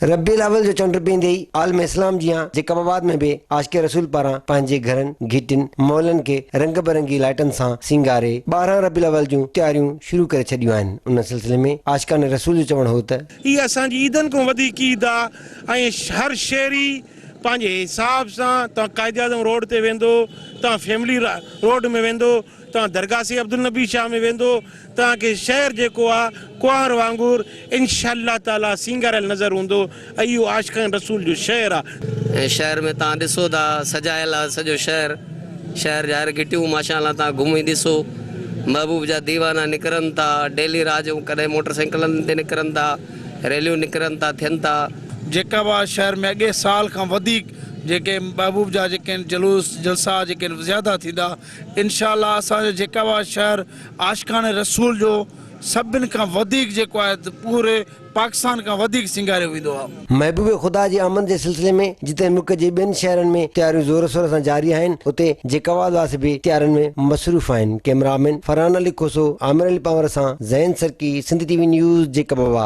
रब्बील अव्वल जो चंड पींदे ही आलम इस्लाम जियां जेकबाबाद में भी आशिक़ रसूल पारां पंहिंजे घरनि घिटिन मॉलनि के रंग बिरंगी लाइटनि सां सिंगारे 12 रब्बील अव्वल जूं तैयारियूं शुरू करे छॾियूं आहिनि। उन सिलसिले में आशिक़ान रसूल जो चवणु हो त हीअ असांजी ईदनि खां वधीक ईद आहे ऐं हर शहरी पंहिंजे हिसाब सां तव्हां कायदे आज़म रोड ते वेंदो, तव्हां फैमिली रोड में वेंदो, तव्हां दरगाह से अब्दुल नबी शाह में वेंदो, तव्हांखे शहर जेको आहे कुंवार वांगुरु इंशाअल्लाह ताला सिंगारियल नज़र हूंदो। ऐं इहो आशिक़ान रसूल जो शहर आहे। शहर में तव्हां ॾिसो था सजायल आहे सॼो शहर जा हर घिटियूं माशाअल्लाह तव्हां घुमी ॾिसो। महबूब जा दीवाना निकिरनि था, डेली राजू कॾहिं मोटरसाइकिलनि ते निकिरनि था, रैलियूं निकिरनि था थियनि था। जेकाबाद शहर में अॻे साल खां वधीक जेके महबूब जा जेके जुलूस जलसा जेके ज़्यादा थींदा। इंशाअल्लाह असांजो जेकाबाद शहर आशिक़ान रसूल जो सभिनि खां वधीक जेको आहे पूरे पाकिस्तान खां वधीक सिंगारियो वेंदो आहे। महबूब खुदा जी आमद जे सिलसिले में जिते मुल्क जे ॿियनि शहरनि में तैयारियूं ज़ोर शोर सां जारी आहिनि, उते जेकाबाद वासी बि तैयारियुनि में मसरूफ़ आहिनि। कैमरामैन फरहान अली खोसो, आमिर अली पावर सां ज़ैन सरकी, सिंध टीवी न्यूज़ जेकबाबाद।